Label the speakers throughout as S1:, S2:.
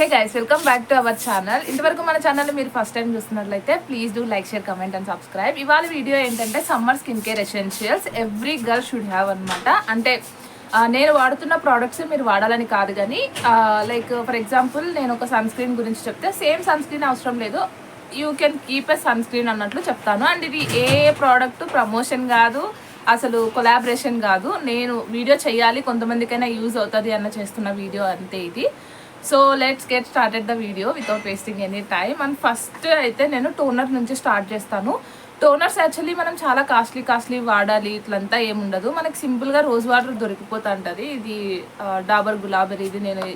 S1: Hey guys, welcome back to our channel. ఇంతవరకు మన channel మీరు ఫస్ట్ టైం చూస్తున్నట్లయితే please do like, share, comment and subscribe. ఇవాళ video ఏంటంటే summer skin care essentials every girl should have అనమాట. అంటే నేను వాడుతున్న ప్రోడక్ట్స్ మీరు వాడాలని కాదు, కానీ లైక్ ఫర్ ఎగ్జాంపుల్ నేను ఒక సన్ స్క్రీన్ గురించి చెప్తే సేమ్ సన్ స్క్రీన్ అవసరం లేదు, you can keep a sunscreen అన్నట్లు చెప్తాను. అండ్ ఇది ఏ ప్రోడక్ట్ ప్రమోషన్ కాదు, అసలు కొలాబరేషన్ కాదు. నేను వీడియో చేయాలి, కొంతమందికైనా యూజ్ అవుతుంది అన్న చేస్తున్న వీడియో అంతే ఇది. So let's get started the video without wasting any time. And first అయితే నేను టోనర్ నుంచి స్టార్ట్ చేస్తాను. టోనర్స్ యాక్చువల్లీ మనం చాలా కాస్ట్లీ వాడాలి ఇట్లంతా ఏముండదు. మనకి సింపుల్గా రోజ్ వాటర్ దొరికిపోతూ ఉంటుంది. ఇది డాబర్ గులాబరీ, ఇది నేను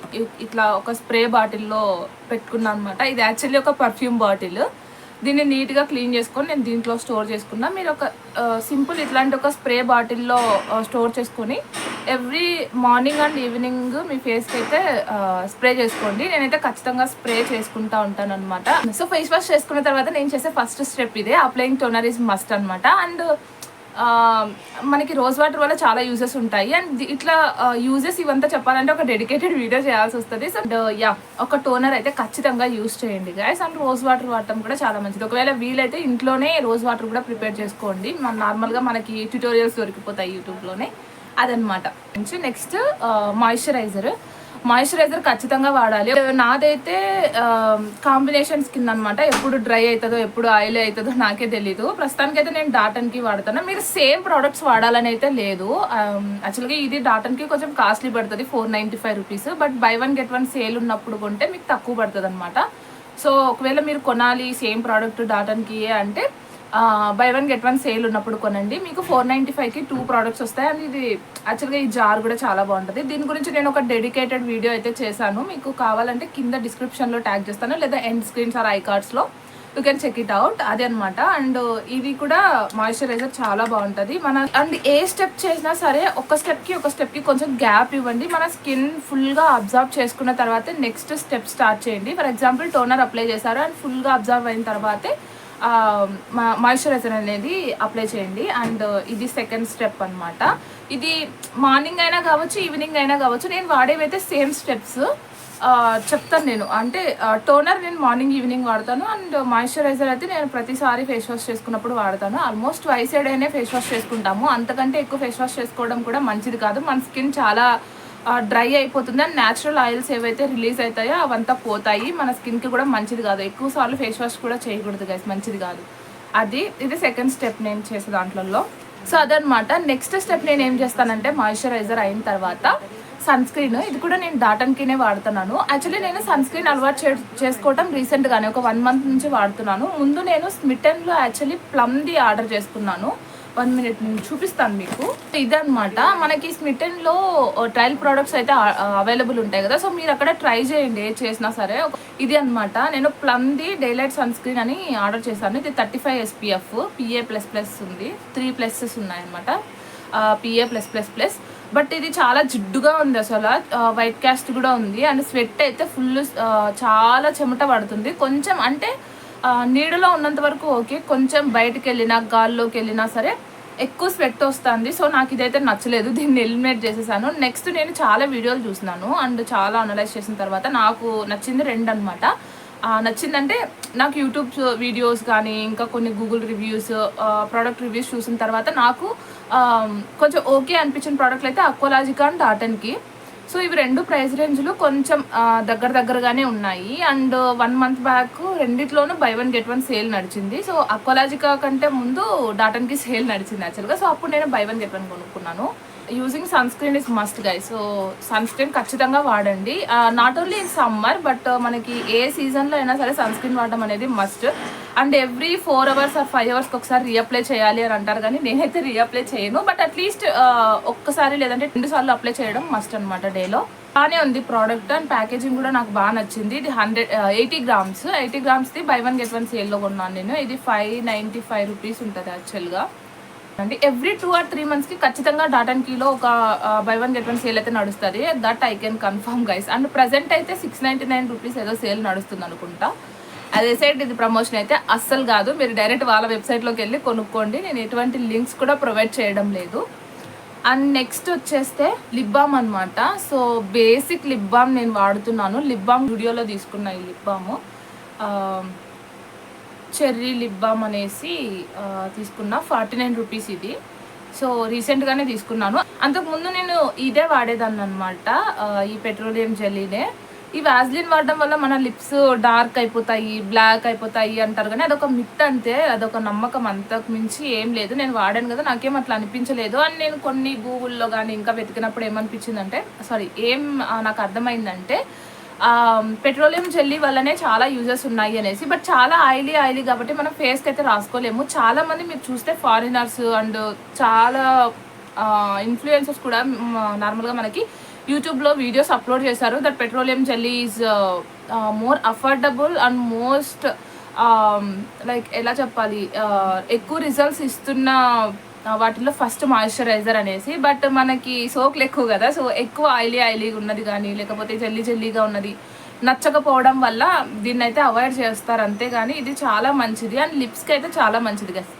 S1: ఇట్లా ఒక స్ప్రే బాటిల్లో పెట్టుకున్నాను అనమాట. ఇది యాక్చువల్లీ ఒక పర్ఫ్యూమ్ బాటిల్. దీన్ని నీట్గా క్లీన్ చేసుకొని నేను దీంట్లో స్టోర్ చేసుకున్నా. మీరు ఒక సింపుల్ ఇట్లాంటి ఒక స్ప్రే బాటిల్లో స్టోర్ చేసుకొని ఎవ్రీ మార్నింగ్ అండ్ ఈవినింగ్ మీ ఫేస్కి అయితే స్ప్రే చేసుకోండి. నేనైతే ఖచ్చితంగా స్ప్రే చేసుకుంటా ఉంటాను అనమాట. సో ఫేస్ వాష్ చేసుకున్న తర్వాత నేను చేసే ఫస్ట్ స్టెప్ ఇదే, అప్లయింగ్ టోనర్ ఈజ్ మస్ట్ అనమాట. అండ్ మనకి రోజ్ వాటర్ వల్ల చాలా యూజెస్ ఉంటాయి. అండ్ ఇట్లా యూజెస్ ఇవంతా చెప్పాలంటే ఒక డెడికేటెడ్ వీడియో చేయాల్సి వస్తుంది. సో యా, ఒక టోనర్ అయితే ఖచ్చితంగా యూజ్ చేయండి గైస్. అండ్ రోజ్ వాటర్ వాడటం కూడా చాలా మంచిది. ఒకవేళ వీలైతే ఇంట్లోనే రోజ్ వాటర్ కూడా ప్రిపేర్ చేసుకోండి. నార్మల్గా మనకి ట్యూటోరియల్స్ దొరికిపోతాయి యూట్యూబ్లోనే, అదనమాట. నెక్స్ట్ మాయిశ్చరైజర్ ఖచ్చితంగా వాడాలి. నాదైతే కాంబినేషన్ స్కిన్ అనమాట. ఎప్పుడు డ్రై అవుతుందో ఎప్పుడు ఆయిల్ అవుతుందో నాకే తెలీదు. ప్రస్తుతానికైతే నేను డాటన్కి వాడతాను. మీరు సేమ్ ప్రోడక్ట్స్ వాడాలని అయితే లేదు. యాక్చువల్గా ఇది డాటన్కి కొంచెం కాస్ట్లీ పడుతుంది, 495 rupees. But by one get one sale ఉన్నప్పుడు కొంటే మీకు తక్కువ పడుతుంది అనమాట. సో ఒకవేళ మీరు కొనాలి సేమ్ ప్రోడక్ట్ డాటన్కి అంటే by one get one sale ఉన్నప్పుడు కొనండి. మీకు 495కి 2 ప్రోడక్ట్స్ వస్తాయి. అండ్ ఇది యాక్చువల్గా ఈ జార్ కూడా చాలా బాగుంటుంది. దీని గురించి నేను ఒక డెడికేటెడ్ వీడియో అయితే చేశాను. మీకు కావాలంటే కింద డిస్క్రిప్షన్లో ట్యాగ్ చేస్తాను, లేదా ఎండ్ స్క్రీన్స్ ఆర్ ఐ కార్డ్స్లో you can check it out. అదే అనమాట. అండ్ ఇది కూడా మాయిశ్చరైజర్ చాలా బాగుంటుంది. అండ్ ఏ స్టెప్ చేసినా సరే ఒక స్టెప్కి కొంచెం గ్యాప్ ఇవ్వండి. మన స్కిన్ ఫుల్గా అబ్జర్వ్ చేసుకున్న తర్వాతే నెక్స్ట్ స్టెప్ స్టార్ట్ చేయండి. ఫర్ ఎగ్జాంపుల్ టోనర్ అప్లై చేశారు అండ్ ఫుల్గా అబ్జర్వ్ అయిన తర్వాతే మాయిశ్చరైజర్ అనేది అప్లై చేయండి. అండ్ ఇది సెకండ్ స్టెప్ అనమాట. ఇది మార్నింగ్ అయినా కావచ్చు, ఈవినింగ్ అయినా కావచ్చు. నేను వాడేవైతే సేమ్ స్టెప్స్ చెప్తాను నేను. అంటే టోనర్ నేను మార్నింగ్ ఈవినింగ్ వాడతాను. అండ్ మాయిశ్చరైజర్ అయితే నేను ప్రతిసారి ఫేస్ వాష్ చేసుకున్నప్పుడు వాడతాను. ఆల్మోస్ట్ ట్వైస్ ఏ డేనే ఫేస్ వాష్ చేసుకుంటాము. అంతకంటే ఎక్కువ ఫేస్ వాష్ చేసుకోవడం కూడా మంచిది కాదు. మన స్కిన్ చాలా డ్రై అయిపోతుంది. అండ్ న్యాచురల్ ఆయిల్స్ ఏవైతే రిలీజ్ అవుతాయో అవంతా పోతాయి. మన స్కిన్కి కూడా మంచిది కాదు. ఎక్కువ సార్లు ఫేస్ వాష్ కూడా చేయకూడదు గైస్, మంచిది కాదు. ఇది సెకండ్ స్టెప్ నేను చేసే దాంట్లో. సో అదనమాట. నెక్స్ట్ స్టెప్ నేను ఏం చేస్తానంటే మాయిశ్చరైజర్ అయిన తర్వాత సన్ స్క్రీన్. ఇది కూడా నేను డాటన్కినే వాడుతున్నాను. యాక్చువల్లీ నేను సన్ స్క్రీన్ అలవాటు చేసుకోవటం రీసెంట్గానే ఒక 1 మంత్ నుంచి వాడుతున్నాను. ముందు నేను స్మిటన్లో యాక్చువల్లీ ప్లమ్ది ఆర్డర్ చేసుకున్నాను. 1 మినిట్ నేను చూపిస్తాను మీకు. ఇదనమాట. మనకి స్మిటన్లో ట్రయల్ ప్రోడక్ట్స్ అయితే అవైలబుల్ ఉంటాయి కదా. సో మీరు అక్కడ ట్రై చేయండి ఏ చేసినా సరే. ఇది అనమాట. నేను ప్లమ్ది డేలైట్ సన్ స్క్రీన్ అని ఆర్డర్ చేశాను. ఇది 35 SPF, PA++ ఉంది, 3 ప్లస్సెస్ ఉన్నాయన్నమాట. PA+++. బట్ ఇది చాలా జిడ్డుగా ఉంది, అసలు వైట్ క్యాస్ట్ కూడా ఉంది. అండ్ స్వెట్ అయితే ఫుల్ చాలా చెమట పడుతుంది. కొంచెం అంటే నీడలో ఉన్నంత వరకు ఓకే, కొంచెం బయటకు వెళ్ళినా గాల్లోకి వెళ్ళినా సరే ఎక్కువ స్వెట్ వస్తుంది. సో నాకు ఇదైతే నచ్చలేదు, దీన్ని ఎలిమినేట్ చేసేసాను. నెక్స్ట్ నేను చాలా వీడియోలు చూసినాను అండ్ చాలా అనలైజ్ చేసిన తర్వాత నాకు నచ్చింది 2 అనమాట. నచ్చిందంటే నాకు యూట్యూబ్ వీడియోస్ కానీ ఇంకా కొన్ని గూగుల్ రివ్యూస్, ప్రోడక్ట్ రివ్యూస్ చూసిన తర్వాత నాకు కొంచెం ఓకే అనిపించిన ప్రోడక్ట్లు అయితే అక్వాలాజికా అండ్ డాటన్కి. సో ఇవి 2 ప్రైస్ రేంజ్లు కొంచెం దగ్గరగానే ఉన్నాయి. అండ్ 1 మంత్ బ్యాక్ రెండిట్లోనూ buy one get one sale నడిచింది. సో అక్వాలాజికా కంటే ముందు డాటన్కి సేల్ నడిచింది యాక్చువల్గా. సో అప్పుడు నేను బై వన్ గెట్ వన్ కొనుక్కున్నాను. Using sunscreen is must guy. So sunscreen ఖచ్చితంగా వాడండి. Not only in summer, but మనకి ఏ సీజన్లో అయినా సరే సన్ స్క్రీన్ వాడడం అనేది must. And every 4 hours or 5 అవర్స్కి ఒకసారి రీఅప్లై చేయాలి అని అంటారు, కానీ నేనైతే రీఅప్లై చేయను. బట్ అట్లీస్ట్ ఒక్కసారి లేదంటే 2 సార్లు అప్లై చేయడం మస్ట్ అనమాట డేలో. బాగానే ఉంది ప్రోడక్ట్. అండ్ ప్యాకేజింగ్ కూడా నాకు బాగా నచ్చింది. ఇది 80 గ్రామ్స్ది బై వన్ గెట్ వన్ సేల్లో కొన్నాను నేను. ఇది 595 రూపీస్ ఉంటుంది యాక్చువల్గా. అంటే ఎవ్రీ 2 or 3 మంత్స్కి ఖచ్చితంగా డాటన్కీలో ఒక by one get one sale అయితే నడుస్తుంది. That I can confirm guys. And present అయితే 699 రూపీస్ ఏదో సేల్ నడుస్తుంది అనుకుంటా. అదే సైడ్ ఇది ప్రమోషన్ అయితే అస్సలు కాదు. మీరు డైరెక్ట్ వాళ్ళ వెబ్సైట్లోకి వెళ్ళి కొనుక్కోండి. నేను ఎటువంటి లింక్స్ కూడా ప్రొవైడ్ చేయడం లేదు. అండ్ నెక్స్ట్ వచ్చేస్తే లిప్ బామ్ అనమాట. సో బేసిక్ లిప్ బామ్ నేను వాడుతున్నాను. లిప్ బామ్ వీడియోలో తీసుకున్న ఈ లిప్ బాము చెర్రీ లిప్ బామ్ అనేసి తీసుకున్నా. 49 రూపీస్ ఇది. సో రీసెంట్గానే తీసుకున్నాను. అంతకుముందు నేను ఇదే వాడేదాన్ని అనమాట, ఈ పెట్రోలియం జెల్లీనే. ఈ వాజ్లిన్ వాడడం వల్ల మన లిప్స్ డార్క్ అయిపోతాయి, బ్లాక్ అయిపోతాయి అంటారు, కానీ అదొక మిత్ అంతే, అదొక నమ్మకం, అంతకు మించి ఏం లేదు. నేను వాడాను కదా, నాకేం అట్లా అనిపించలేదు. అండ్ నేను కొన్ని గూగుల్లో కానీ ఇంకా వెతికినప్పుడు ఏమనిపించిందంటే నాకు అర్థమైందంటే పెట్రోలియం జెల్లీ వల్లనే చాలా యూజెస్ ఉన్నాయి అనేసి. బట్ చాలా ఆయిలీ కాబట్టి మనం ఫేస్కి అయితే రాసుకోలేము. చాలా మంది మీరు చూస్తే ఫారినర్స్ అండ్ చాలా ఇన్ఫ్లుయెన్సర్స్ కూడా నార్మల్గా మనకి యూట్యూబ్లో వీడియోస్ అప్లోడ్ చేశారు that petroleum jelly is more affordable and most like ఎలా చెప్పాలి, ఎక్కువ రిజల్ట్స్ ఇస్తున్న వాటిల్లో ఫస్ట్ మాయిశ్చరైజర్ అనేసి. బట్ మనకి సోకులు ఎక్కువ కదా, సో ఎక్కువ ఆయిలీగా ఉన్నది కానీ లేకపోతే జెల్లీగా ఉన్నది నచ్చకపోవడం వల్ల దీన్ని అయితే అవాయిడ్ చేస్తారు అంతేగాని ఇది చాలా మంచిది. అండ్ లిప్స్కి అయితే చాలా మంచిది కదా.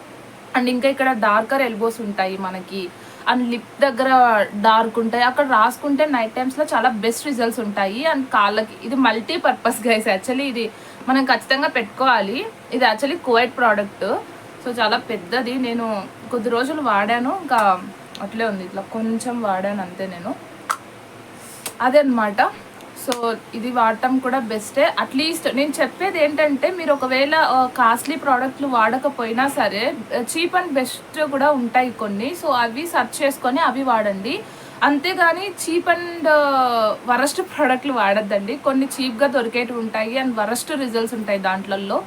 S1: అండ్ ఇంకా ఇక్కడ డార్కర్ ఎల్బోస్ ఉంటాయి మనకి, అండ్ లిప్ దగ్గర డార్క్ ఉంటాయి, అక్కడ రాసుకుంటే నైట్ టైమ్స్లో చాలా బెస్ట్ రిజల్ట్స్ ఉంటాయి. అండ్ కాళ్ళకి ఇది మల్టీపర్పస్ గైస్, యాక్చువల్లీ ఇది మనం ఖచ్చితంగా పెట్టుకోవాలి. ఇది యాక్చువల్లీ కోవైట్ ప్రోడక్ట్, సో చాలా పెద్దది. నేను కొద్ది రోజులు వాడాను, ఇంకా అట్లే ఉంది, ఇట్లా కొంచెం వాడాను అంతే నేను, అదే అనమాట. సో ఇది వాడటం కూడా బెస్టే. అట్లీస్ట్ నేను చెప్పేది ఏంటంటే మీరు ఒకవేళ కాస్ట్లీ ప్రోడక్ట్లు వాడకపోయినా సరే చీప్ అండ్ బెస్ట్ కూడా ఉంటాయి కొన్ని, సో అవి సెర్చ్ చేసుకొని అవి వాడండి. అంతేగాని చీప్ అండ్ వరస్ట్ ప్రోడక్ట్లు వాడద్దండి. కొన్ని చీప్గా దొరికేటివి ఉంటాయి అండ్ వరస్ట్ రిజల్ట్స్ ఉంటాయి దాంట్లలో,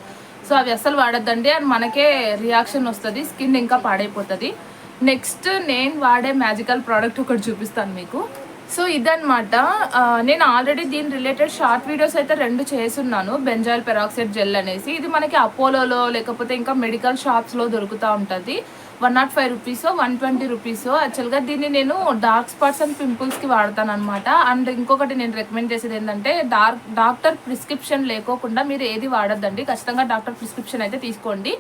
S1: సో అవి అస్సలు వాడద్దండి. అండ్ మనకే రియాక్షన్ వస్తుంది, స్కిన్ ఇంకా పాడైపోతుంది. నెక్స్ట్ నేను వాడే మ్యాజికల్ ప్రోడక్ట్ ఒకటి చూపిస్తాను మీకు. సో ఇదన్నమాట, నేను ఆల్రెడీ దీని రిలేటెడ్ షార్ట్ వీడియోస్ అయితే 2 చేసున్నాను. బెంజాయిల్ పెరాక్సైడ్ జెల్ అనేసి, ఇది మనకి అపోలోలో లేకపోతే ఇంకా మెడికల్ షాప్స్లో దొరుకుతూ ఉంటుంది. 105 రూపీస్, 120 రూపీస్. యాక్చువల్గా దీన్ని నేను డార్క్ స్పాట్స్ అండ్ పింపుల్స్కి వాడతాను అనమాట. అండ్ ఇంకొకటి నేను రికమెండ్ చేసేది ఏంటంటే డాక్టర్ ప్రిస్క్రిప్షన్ లేకోకుండా మీరు ఏది వాడద్దండి, ఖచ్చితంగా డాక్టర్ ప్రిస్క్రిప్షన్ అయితే తీసుకోండి.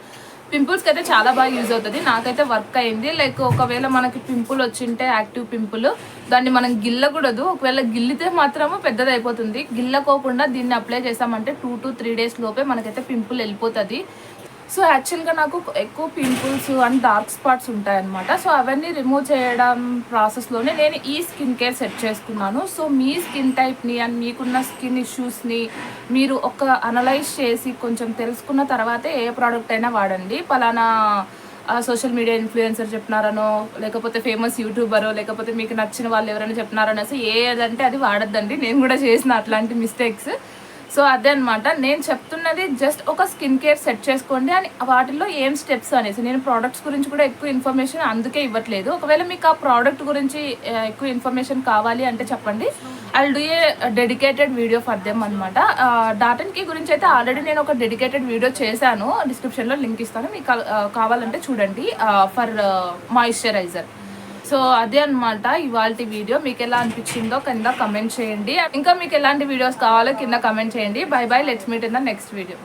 S1: పింపుల్స్కి అయితే చాలా బాగా యూజ్ అవుతుంది, నాకైతే వర్క్ అయింది. లైక్ ఒకవేళ మనకి పింపుల్ వచ్చింటే యాక్టివ్ పింపుల్, దాన్ని మనం గిల్లకూడదు, ఒకవేళ గిల్లితే మాత్రము పెద్దది అయిపోతుంది. గిల్లకోకుండా దీన్ని అప్లై చేసామంటే 2 to 3 days లోపే మనకైతే పింపుల్ వెళ్ళిపోతుంది. సో యాక్చువల్గా నాకు ఎక్కువ పింపుల్స్ అండ్ డార్క్ స్పాట్స్ ఉంటాయన్నమాట. సో అవన్నీ రిమూవ్ చేయడం ప్రాసెస్లోనే నేను ఈ స్కిన్ కేర్ సెట్ చేసుకున్నాను. సో మీ స్కిన్ టైప్ని అండ్ మీకున్న స్కిన్ ఇష్యూస్ని మీరు ఒక అనలైజ్ చేసి కొంచెం తెలుసుకున్న తర్వాతే ఏ ప్రోడక్ట్ అయినా వాడండి. పలానా సోషల్ మీడియా ఇన్ఫ్లుయెన్సర్ చెప్పినారనో లేకపోతే ఫేమస్ యూట్యూబరో లేకపోతే మీకు నచ్చిన వాళ్ళు ఎవరైనా చెప్పినారనేసి ఏదంటే అది వాడద్దండి. నేను కూడా చేసిన అట్లాంటి మిస్టేక్స్. సో అదే అనమాట నేను చెప్తున్నది, జస్ట్ ఒక స్కిన్ కేర్ సెట్ చేసుకోండి అని వాటిల్లో ఏం స్టెప్స్ అనేసి. నేను ప్రోడక్ట్స్ గురించి కూడా ఎక్కువ ఇన్ఫర్మేషన్ అందుకే ఇవ్వట్లేదు. ఒకవేళ మీకు ఆ ప్రోడక్ట్ గురించి ఎక్కువ ఇన్ఫర్మేషన్ కావాలి అంటే చెప్పండి, I will do a dedicated video for them అనమాట. డాటన్ కీ గురించి అయితే ఆల్రెడీ నేను ఒక డెడికేటెడ్ వీడియో చేశాను, డిస్క్రిప్షన్లో లింక్ ఇస్తాను, మీకు కావాలంటే చూడండి, ఫర్ మాయిశ్చరైజర్. సో అదే అనమాట ఇవాల్టి వీడియో. మీకు ఎలా అనిపించిందో కింద కమెంట్ చేయండి. ఇంకా మీకు ఎలాంటి వీడియోస్ కావాలో కింద కమెంట్ చేయండి. By by, let's meet in the next video.